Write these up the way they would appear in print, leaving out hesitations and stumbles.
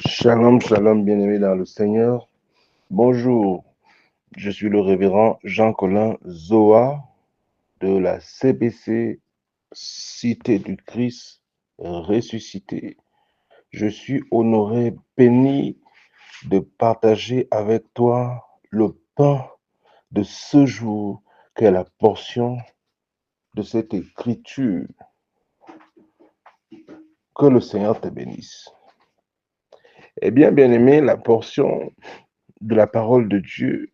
Shalom, shalom, bien-aimés dans le Seigneur. Bonjour, je suis le révérend Jean-Colin Zoa de la CBC Cité du Christ ressuscité. Je suis honoré, béni de partager avec toi le pain de ce jour qu'est la portion de cette écriture. Que le Seigneur te bénisse. Eh bien, bien-aimé, la portion de la parole de Dieu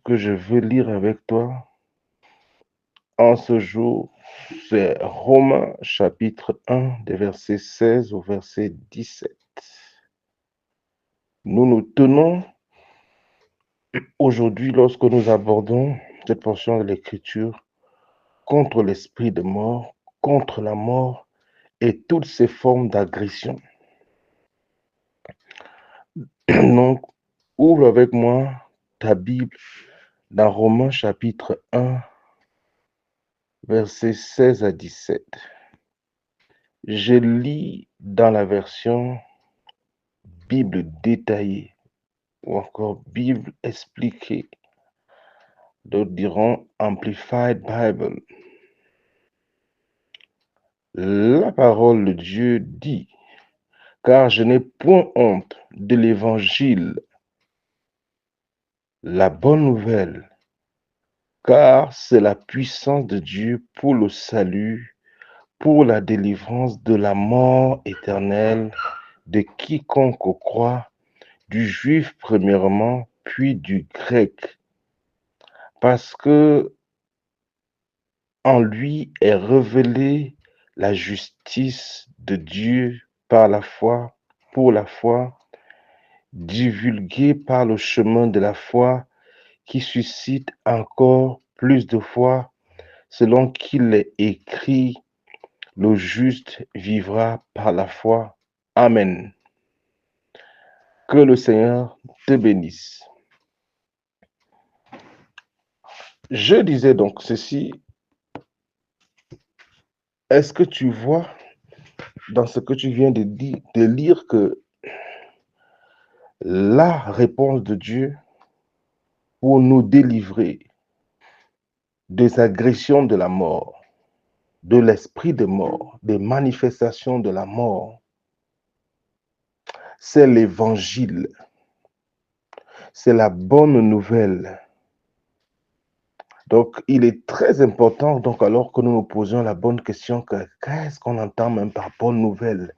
que je veux lire avec toi en ce jour, c'est Romains chapitre 1, des versets 16 au verset 17. Nous nous tenons aujourd'hui, lorsque nous abordons cette portion de l'Écriture, contre l'esprit de mort, contre la mort et toutes ses formes d'agression. Donc, ouvre avec moi ta Bible dans Romains chapitre 1, versets 16 à 17. Je lis dans la version Bible détaillée ou encore Bible expliquée. D'autres diront Amplified Bible. La parole de Dieu dit, car je n'ai point honte de l'évangile, la bonne nouvelle, car c'est la puissance de Dieu pour le salut, pour la délivrance de la mort éternelle de quiconque croit, du juif premièrement, puis du grec, parce que en lui est révélée la justice de Dieu par la foi, pour la foi, divulguée par le chemin de la foi qui suscite encore plus de foi, selon qu'il est écrit, le juste vivra par la foi. Amen. Que le Seigneur te bénisse. Je disais donc ceci, est-ce que tu vois dans ce que tu viens de lire que la réponse de Dieu pour nous délivrer des agressions de la mort, de l'esprit de mort, des manifestations de la mort, c'est l'évangile, c'est la bonne nouvelle. Donc, il est très important, donc, alors que nous nous posons la bonne question, qu'est-ce qu'on entend même par bonne nouvelle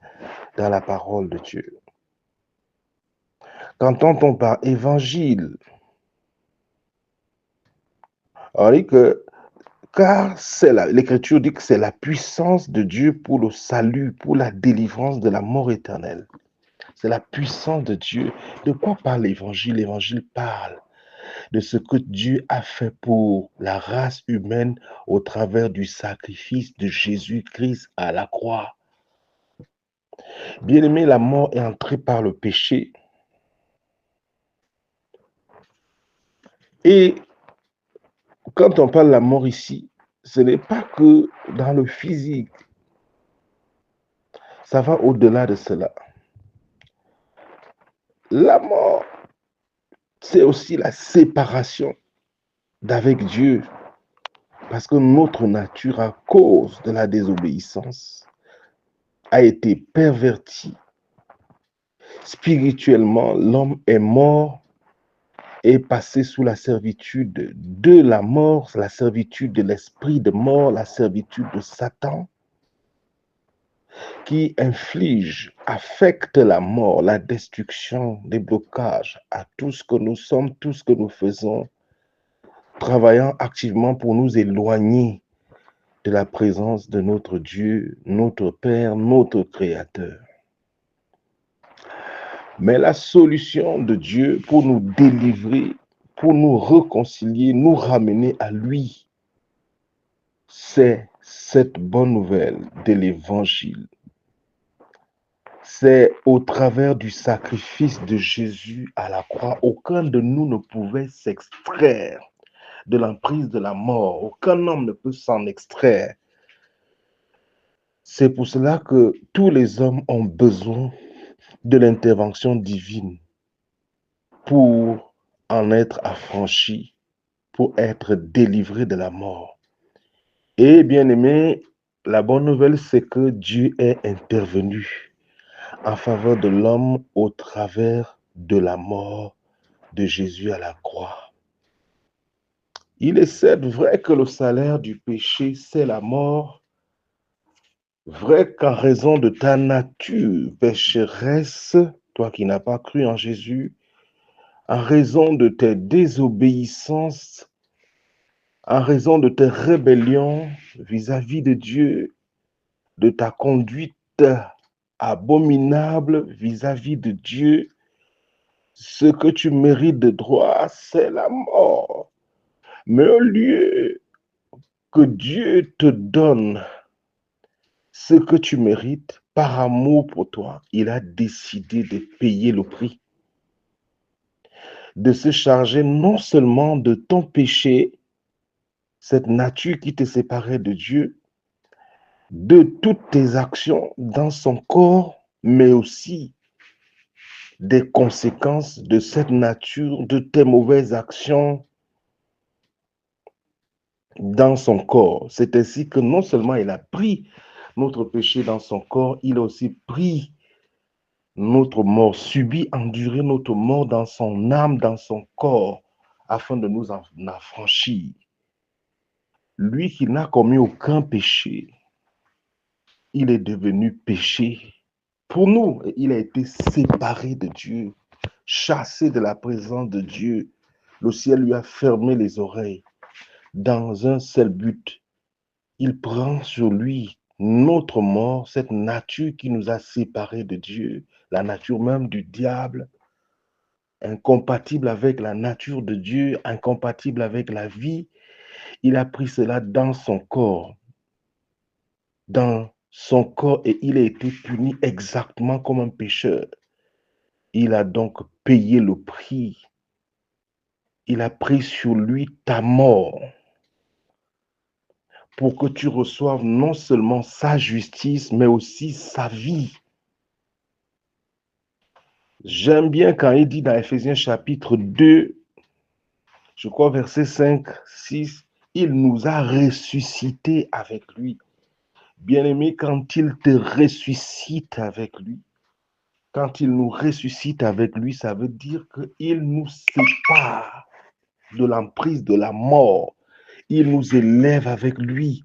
dans la parole de Dieu? Qu'entend-on par évangile? On dit que, car l'Écriture dit que c'est la puissance de Dieu pour le salut, pour la délivrance de la mort éternelle. C'est la puissance de Dieu. De quoi parle l'Évangile? L'Évangile parle de ce que Dieu a fait pour la race humaine au travers du sacrifice de Jésus-Christ à la croix. Bien-aimé, la mort est entrée par le péché. Et quand on parle de la mort ici, ce n'est pas que dans le physique. Ça va au-delà de cela. La mort, c'est aussi la séparation d'avec Dieu. Parce que notre nature, à cause de la désobéissance, a été pervertie. Spirituellement, l'homme est mort et passé sous la servitude de la mort, la servitude de l'esprit de mort, la servitude de Satan, qui affecte la mort, la destruction, les blocages à tout ce que nous sommes, tout ce que nous faisons, travaillant activement pour nous éloigner de la présence de notre Dieu, notre Père, notre Créateur. Mais la solution de Dieu pour nous délivrer, pour nous réconcilier, nous ramener à lui, c'est cette bonne nouvelle de l'Évangile. C'est au travers du sacrifice de Jésus à la croix, aucun de nous ne pouvait s'extraire de l'emprise de la mort. Aucun homme ne peut s'en extraire. C'est pour cela que tous les hommes ont besoin de l'intervention divine pour en être affranchi, pour être délivré de la mort. Et bien aimé, la bonne nouvelle, c'est que Dieu est intervenu en faveur de l'homme au travers de la mort de Jésus à la croix. Il est certes vrai que le salaire du péché, c'est la mort, vrai qu'en raison de ta nature pécheresse, toi qui n'as pas cru en Jésus, en raison de tes désobéissances, en raison de tes rébellions vis-à-vis de Dieu, de ta conduite abominable vis-à-vis de Dieu, ce que tu mérites de droit, c'est la mort. Mais au lieu que Dieu te donne ce que tu mérites, par amour pour toi, il a décidé de payer le prix, de se charger non seulement de ton péché, cette nature qui te séparait de Dieu, de toutes tes actions dans son corps, mais aussi des conséquences de cette nature, de tes mauvaises actions dans son corps. C'est ainsi que non seulement il a pris notre péché dans son corps, il a aussi pris notre mort, subi, enduré notre mort dans son âme, dans son corps, afin de nous en affranchir. Lui qui n'a commis aucun péché, il est devenu péché pour nous. Il a été séparé de Dieu, chassé de la présence de Dieu. Le ciel lui a fermé les oreilles dans un seul but. Il prend sur lui notre mort, cette nature qui nous a séparés de Dieu, la nature même du diable, incompatible avec la nature de Dieu, incompatible avec la vie. Il a pris cela dans son corps, et il a été puni exactement comme un pécheur. Il a donc payé le prix. Il a pris sur lui ta mort pour que tu reçoives non seulement sa justice, mais aussi sa vie. J'aime bien quand il dit dans Éphésiens chapitre 2, je crois verset 5, 6, il nous a ressuscités avec lui. Bien-aimé, quand il te ressuscite avec lui, quand il nous ressuscite avec lui, ça veut dire qu'il nous sépare de l'emprise de la mort. Il nous élève avec lui.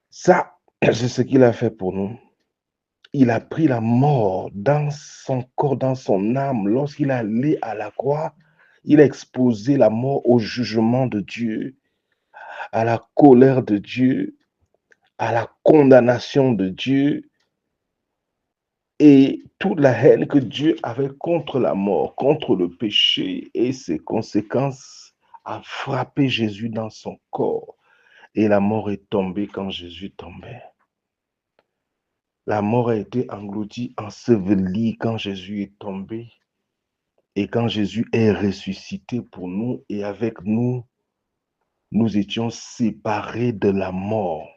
Ça, c'est ce qu'il a fait pour nous. Il a pris la mort dans son corps, dans son âme. Lorsqu'il est allé à la croix, il a exposé la mort au jugement de Dieu, à la colère de Dieu, à la condamnation de Dieu et toute la haine que Dieu avait contre la mort, contre le péché et ses conséquences a frappé Jésus dans son corps. Et la mort est tombée quand Jésus tombait. La mort a été engloutie, ensevelie quand Jésus est tombé. Et quand Jésus est ressuscité pour nous et avec nous, nous étions séparés de la mort.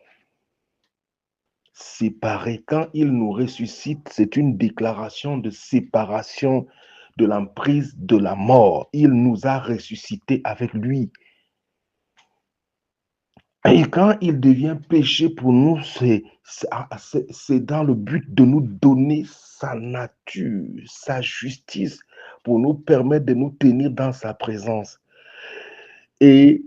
Séparés. Quand il nous ressuscite, c'est une déclaration de séparation de l'emprise de la mort. Il nous a ressuscités avec lui. Et quand il devient péché pour nous, c'est dans le but de nous donner sa nature, sa justice, pour nous permettre de nous tenir dans sa présence et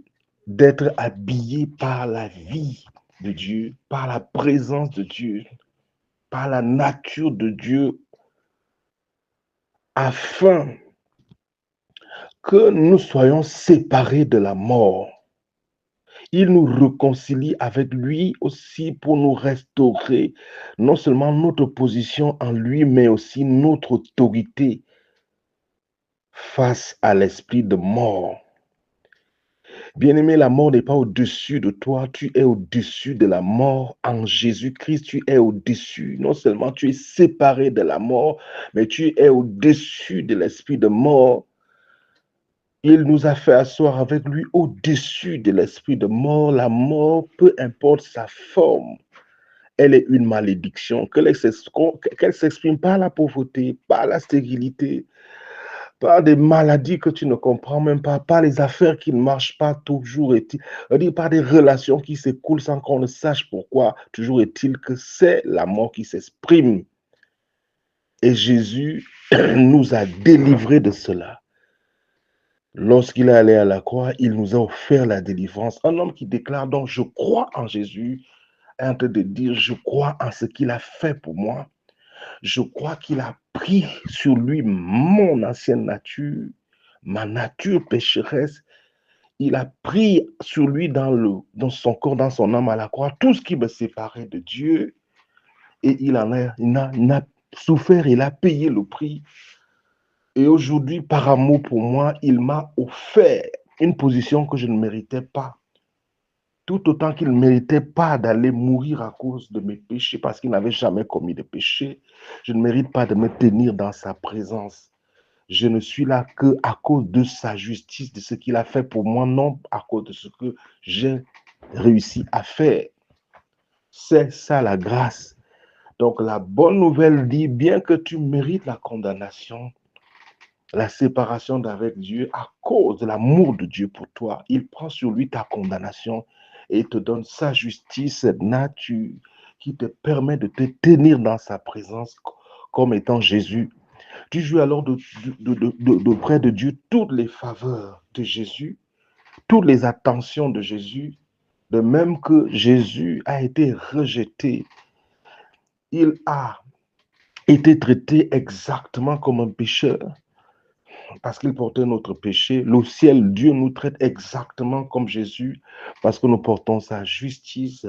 d'être habillés par la vie de Dieu, par la présence de Dieu, par la nature de Dieu, afin que nous soyons séparés de la mort. Il nous réconcilie avec lui aussi pour nous restaurer non seulement notre position en lui, mais aussi notre autorité face à l'esprit de mort. Bien-aimé, la mort n'est pas au-dessus de toi, tu es au-dessus de la mort. En Jésus-Christ, tu es au-dessus. Non seulement tu es séparé de la mort, mais tu es au-dessus de l'esprit de mort. Il nous a fait asseoir avec lui au-dessus de l'esprit de mort. La mort, peu importe sa forme, elle est une malédiction, qu'elle ne s'exprime par la pauvreté, par la stérilité, par des maladies que tu ne comprends même pas, par les affaires qui ne marchent pas, toujours est-il, par des relations qui s'écoulent sans qu'on ne sache pourquoi, toujours est-il que c'est la mort qui s'exprime. Et Jésus nous a délivrés de cela. Lorsqu'il est allé à la croix, il nous a offert la délivrance. Un homme qui déclare donc, je crois en Jésus, est en train de dire, je crois en ce qu'il a fait pour moi. Je crois qu'il a pris sur lui mon ancienne nature, ma nature pécheresse. Il a pris sur lui dans son corps, dans son âme à la croix, tout ce qui me séparait de Dieu. Et il en a souffert, il a payé le prix. Et aujourd'hui, par amour pour moi, il m'a offert une position que je ne méritais pas. Tout autant qu'il ne méritait pas d'aller mourir à cause de mes péchés, parce qu'il n'avait jamais commis de péché, je ne mérite pas de me tenir dans sa présence. Je ne suis là que à cause de sa justice, de ce qu'il a fait pour moi, non à cause de ce que j'ai réussi à faire. C'est ça la grâce. Donc la bonne nouvelle dit, bien que tu mérites la condamnation, la séparation d'avec Dieu à cause de l'amour de Dieu pour toi, il prend sur lui ta condamnation et te donne sa justice, cette nature qui te permet de te tenir dans sa présence comme étant Jésus. Tu jouis alors de près de Dieu toutes les faveurs de Jésus, toutes les attentions de Jésus, de même que Jésus a été rejeté. Il a été traité exactement comme un pécheur parce qu'il portait notre péché. Le ciel, Dieu nous traite exactement comme Jésus parce que nous portons sa justice.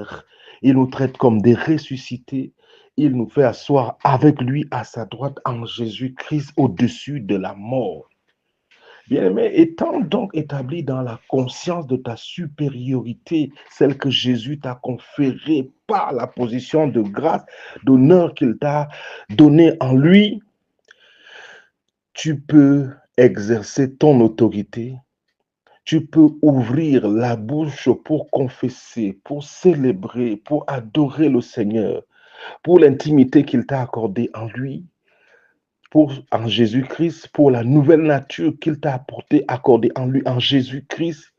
Il nous traite comme des ressuscités. Il nous fait asseoir avec lui à sa droite en Jésus-Christ au-dessus de la mort. Bien-aimé, étant donc établi dans la conscience de ta supériorité, celle que Jésus t'a conférée par la position de grâce, d'honneur qu'il t'a donnée en lui, tu peux exercer ton autorité, tu peux ouvrir la bouche pour confesser, pour célébrer, pour adorer le Seigneur, pour l'intimité qu'il t'a accordée en lui, en Jésus-Christ, pour la nouvelle nature qu'il t'a apportée, accordée en lui, en Jésus-Christ.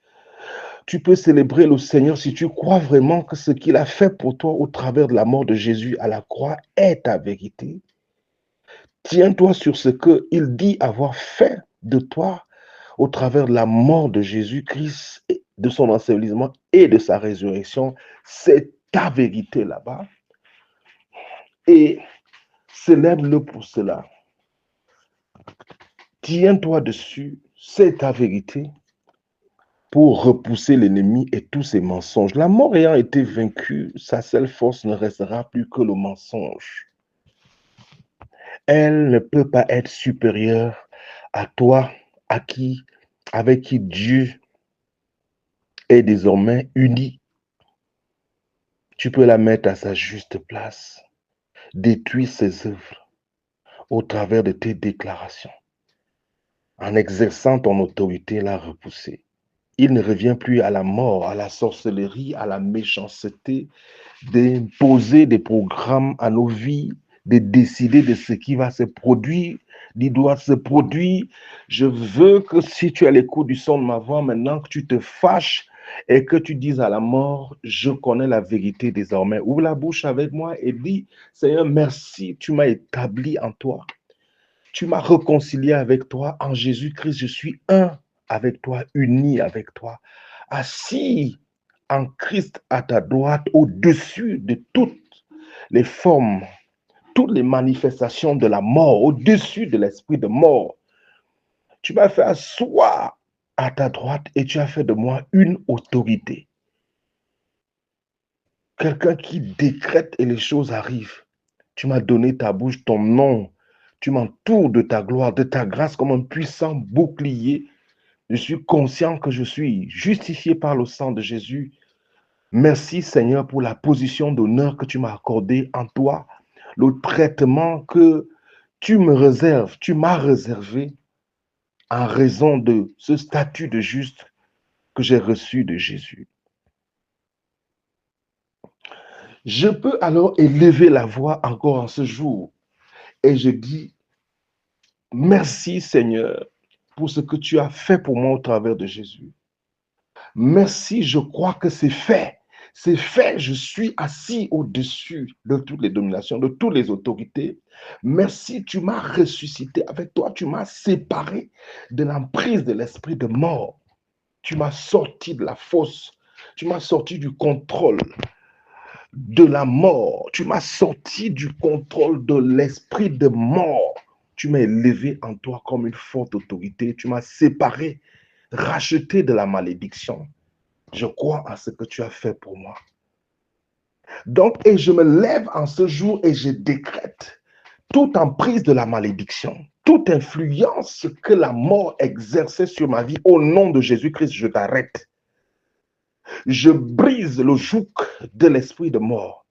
Tu peux célébrer le Seigneur si tu crois vraiment que ce qu'il a fait pour toi au travers de la mort de Jésus à la croix est ta vérité. Tiens-toi sur ce qu'il dit avoir fait de toi au travers de la mort de Jésus-Christ, de son ensevelissement et de sa résurrection. C'est ta vérité là-bas. Et célèbre-le pour cela. Tiens-toi dessus, c'est ta vérité pour repousser l'ennemi et tous ses mensonges. La mort ayant été vaincue, sa seule force ne restera plus que le mensonge. Elle ne peut pas être supérieure à toi, avec qui Dieu est désormais uni. Tu peux la mettre à sa juste place, détruire ses œuvres au travers de tes déclarations. En exerçant ton autorité, la repousser. Il ne revient plus à la mort, à la sorcellerie, à la méchanceté, d'imposer des programmes à nos vies, de décider de ce qui va se produire, qui doit se produire. Je veux que si tu as l'écoute du son de ma voix, maintenant que tu te fâches et que tu dises à la mort, je connais la vérité désormais. Ouvre la bouche avec moi et dis, Seigneur, merci, tu m'as établi en toi. Tu m'as réconcilié avec toi en Jésus-Christ. Je suis un avec toi, uni avec toi, assis en Christ à ta droite, au-dessus de toutes les formes, toutes les manifestations de la mort, au-dessus de l'esprit de mort. Tu m'as fait asseoir à ta droite et tu as fait de moi une autorité. Quelqu'un qui décrète et les choses arrivent. Tu m'as donné ta bouche, ton nom. Tu m'entoures de ta gloire, de ta grâce comme un puissant bouclier. Je suis conscient que je suis justifié par le sang de Jésus. Merci Seigneur pour la position d'honneur que tu m'as accordée en toi, le traitement que tu me réserves, tu m'as réservé en raison de ce statut de juste que j'ai reçu de Jésus. Je peux alors élever la voix encore en ce jour et je dis merci Seigneur pour ce que tu as fait pour moi au travers de Jésus. Merci, je crois que c'est fait. C'est fait, je suis assis au-dessus de toutes les dominations, de toutes les autorités. Merci, tu m'as ressuscité. Avec toi, tu m'as séparé de l'emprise de l'esprit de mort. Tu m'as sorti de la fosse. Tu m'as sorti du contrôle de la mort. Tu m'as sorti du contrôle de l'esprit de mort. Tu m'as élevé en toi comme une forte autorité. Tu m'as séparé, racheté de la malédiction. Je crois en ce que tu as fait pour moi. Donc, et je me lève en ce jour et je décrète toute emprise de la malédiction, toute influence que la mort exerçait sur ma vie, au nom de Jésus-Christ, je t'arrête. Je brise le joug de l'esprit de mort.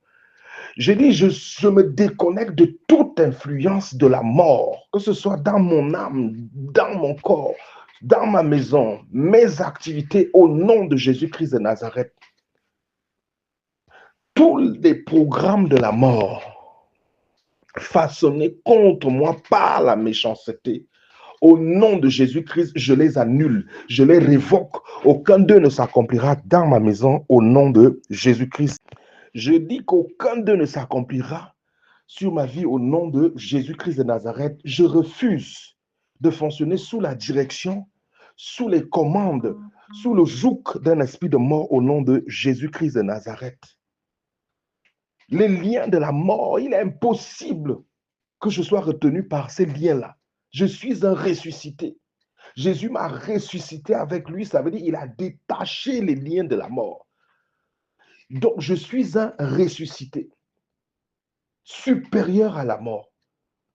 Je dis, je me déconnecte de toute influence de la mort, que ce soit dans mon âme, dans mon corps, dans ma maison, mes activités, au nom de Jésus-Christ de Nazareth. Tous les programmes de la mort façonnés contre moi par la méchanceté, au nom de Jésus-Christ, je les annule, je les révoque. Aucun d'eux ne s'accomplira dans ma maison au nom de Jésus-Christ. Je dis qu'aucun d'eux ne s'accomplira sur ma vie au nom de Jésus-Christ de Nazareth. Je refuse de fonctionner sous la direction, sous les commandes, sous le joug d'un esprit de mort au nom de Jésus-Christ de Nazareth. Les liens de la mort, il est impossible que je sois retenu par ces liens-là. Je suis un ressuscité. Jésus m'a ressuscité avec lui, ça veut dire qu'il a détaché les liens de la mort. Donc, je suis un ressuscité, supérieur à la mort.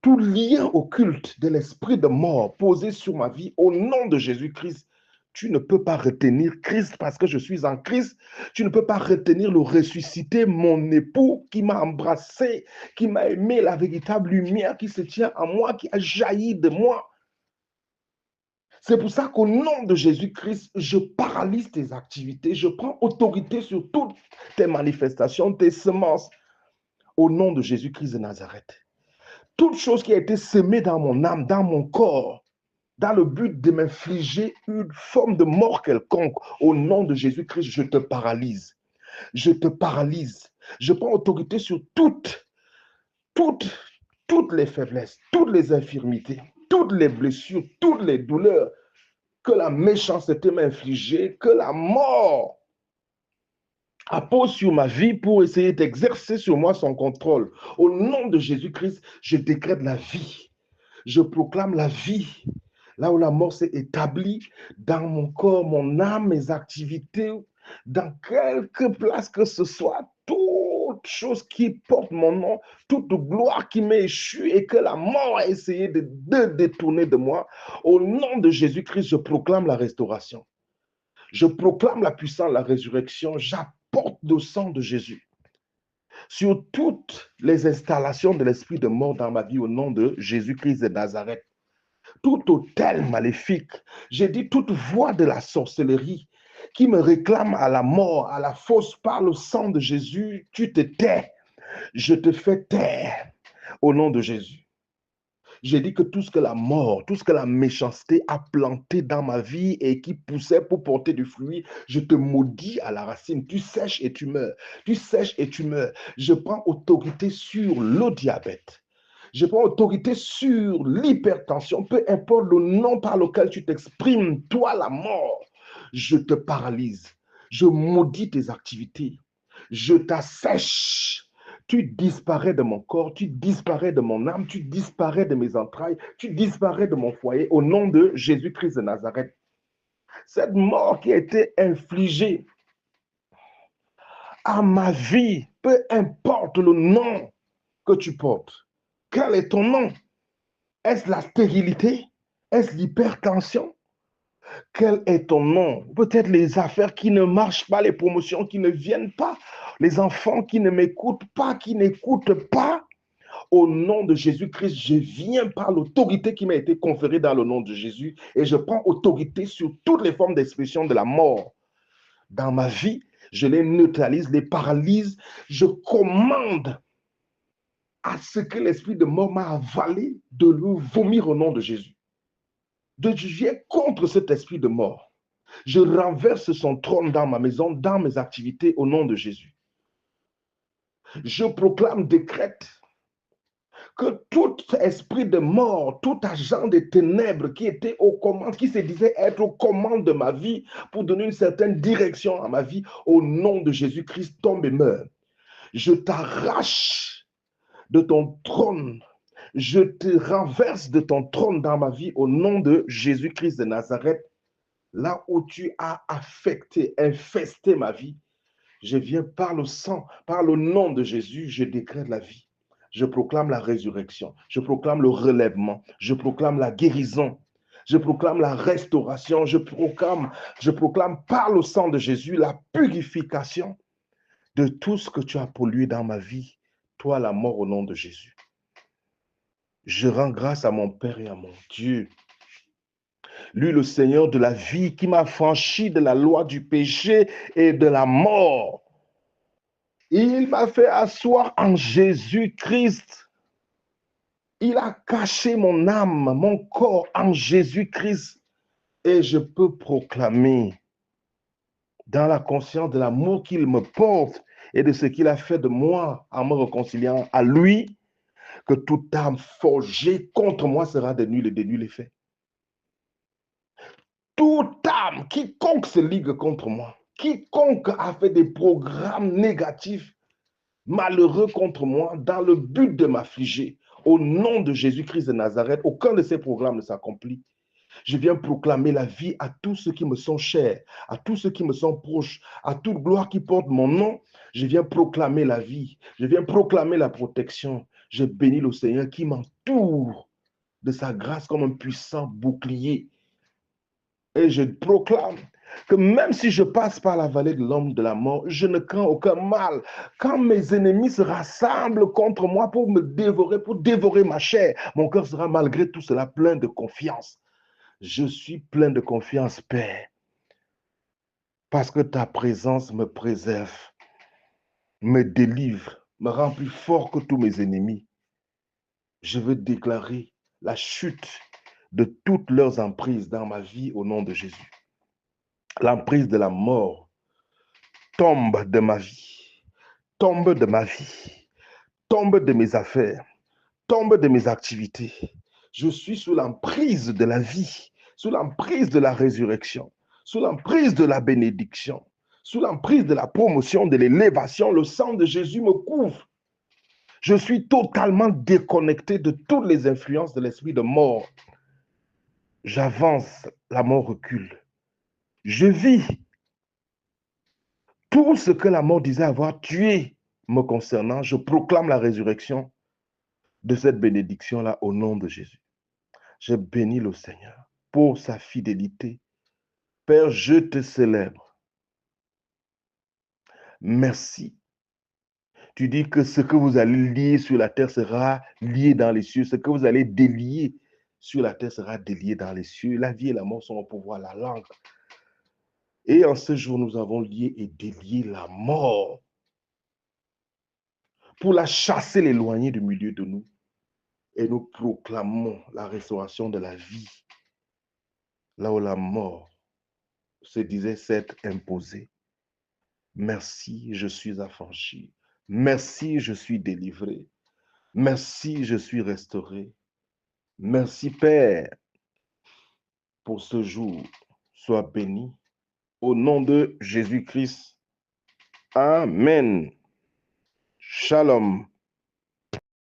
Tout lien occulte de l'esprit de mort posé sur ma vie, au nom de Jésus-Christ, tu ne peux pas retenir Christ parce que je suis en Christ. Tu ne peux pas retenir le ressuscité, mon époux qui m'a embrassé, qui m'a aimé, la véritable lumière qui se tient en moi, qui a jailli de moi. C'est pour ça qu'au nom de Jésus-Christ, je paralyse tes activités, je prends autorité sur toutes tes manifestations, tes semences, au nom de Jésus-Christ de Nazareth. Toute chose qui a été semée dans mon âme, dans mon corps, dans le but de m'infliger une forme de mort quelconque, au nom de Jésus-Christ, je te paralyse. Je te paralyse. Je prends autorité sur toutes les faiblesses, toutes les infirmités, toutes les blessures, toutes les douleurs que la méchanceté m'a infligées, que la mort appose sur ma vie pour essayer d'exercer sur moi son contrôle. Au nom de Jésus-Christ, je décrète la vie. Je proclame la vie. Là où la mort s'est établie, dans mon corps, mon âme, mes activités, dans quelque place que ce soit, toute chose qui porte mon nom, toute gloire qui m'est échue et que la mort a essayé de détourner de moi, au nom de Jésus-Christ, je proclame la restauration. Je proclame la puissance, la résurrection. J'apporte le sang de Jésus sur toutes les installations de l'esprit de mort dans ma vie au nom de Jésus-Christ de Nazareth. Tout autel maléfique, j'ai dit toute voix de la sorcellerie qui me réclame à la mort, à la fosse par le sang de Jésus, tu te tais. Je te fais taire au nom de Jésus. J'ai dit que tout ce que la mort, tout ce que la méchanceté a planté dans ma vie et qui poussait pour porter du fruit, je te maudis à la racine. Tu sèches et tu meurs. Tu sèches et tu meurs. Je prends autorité sur le diabète. Je prends autorité sur l'hypertension. Peu importe le nom par lequel tu t'exprimes, toi la mort, je te paralyse. Je maudis tes activités. Je t'assèche. Tu disparais de mon corps, tu disparais de mon âme, tu disparais de mes entrailles, tu disparais de mon foyer au nom de Jésus-Christ de Nazareth. Cette mort qui a été infligée à ma vie, peu importe le nom que tu portes, quel est ton nom? Est-ce la stérilité? Est-ce l'hypertension? Quel est ton nom? Peut-être les affaires qui ne marchent pas, les promotions qui ne viennent pas, les enfants qui ne m'écoutent pas, qui n'écoutent pas. Au nom de Jésus-Christ, je viens par l'autorité qui m'a été conférée dans le nom de Jésus et je prends autorité sur toutes les formes d'expression de la mort dans ma vie. je les neutralise, les paralyse. Je commande à ce que l'esprit de mort m'a avalé de le vomir au nom de Jésus. Je viens contre cet esprit de mort. Je renverse son trône dans ma maison, dans mes activités au nom de Jésus. Je proclame, décrète que tout esprit de mort, tout agent des ténèbres qui était aux commandes, qui se disait être aux commandes de ma vie pour donner une certaine direction à ma vie, au nom de Jésus-Christ, tombe et meurt. Je t'arrache de ton trône. Je te renverse de ton trône dans ma vie au nom de Jésus-Christ de Nazareth. Là où tu as affecté, infesté ma vie, je viens par le sang, par le nom de Jésus, je décrète la vie. Je proclame la résurrection, je proclame le relèvement, je proclame la guérison, je proclame la restauration, je proclame par le sang de Jésus la purification de tout ce que tu as pollué dans ma vie, toi la mort au nom de Jésus. Je rends grâce à mon Père et à mon Dieu. Lui, le Seigneur de la vie, qui m'a franchi de la loi du péché et de la mort. Il m'a fait asseoir en Jésus-Christ. Il a caché mon âme, mon corps en Jésus-Christ. Et je peux proclamer, dans la conscience de l'amour qu'il me porte et de ce qu'il a fait de moi en me réconciliant à lui, que toute âme forgée contre moi sera de nul effet. Toute âme, quiconque se ligue contre moi, quiconque a fait des programmes négatifs, malheureux contre moi, dans le but de m'affliger, au nom de Jésus-Christ de Nazareth, aucun de ces programmes ne s'accomplit. Je viens proclamer la vie à tous ceux qui me sont chers, à tous ceux qui me sont proches, à toute gloire qui porte mon nom. Je viens proclamer la vie, je viens proclamer la protection. Je bénis le Seigneur qui m'entoure de sa grâce comme un puissant bouclier. Et je proclame que même si je passe par la vallée de l'ombre de la mort, je ne crains aucun mal. Quand mes ennemis se rassemblent contre moi pour me dévorer, pour dévorer ma chair, mon cœur sera malgré tout cela plein de confiance. Je suis plein de confiance, Père, parce que ta présence me préserve, me délivre, me rend plus fort que tous mes ennemis. Je veux déclarer la chute de toutes leurs emprises dans ma vie au nom de Jésus. L'emprise de la mort tombe de ma vie, tombe de ma vie, tombe de mes affaires, tombe de mes activités. Je suis sous l'emprise de la vie, sous l'emprise de la résurrection, sous l'emprise de la bénédiction, sous l'emprise de la promotion, de l'élévation. Le sang de Jésus me couvre. Je suis totalement déconnecté de toutes les influences de l'esprit de mort. J'avance, la mort recule. Je vis tout ce que la mort disait avoir tué me concernant. Je proclame la résurrection de cette bénédiction-là au nom de Jésus. Je bénis le Seigneur pour sa fidélité. Père, je te célèbre. Merci. Tu dis que ce que vous allez lier sur la terre sera lié dans les cieux. Ce que vous allez délier sur la terre sera délié dans les cieux. La vie et la mort sont au pouvoir de la langue. Et en ce jour, nous avons lié et délié la mort pour la chasser, l'éloigner du milieu de nous. Et nous proclamons la restauration de la vie, là où la mort se disait s'être imposée. Merci, je suis affranchi. Merci, je suis délivré. Merci, je suis restauré. Merci, Père, pour ce jour. Sois béni. Au nom de Jésus-Christ. Amen. Shalom.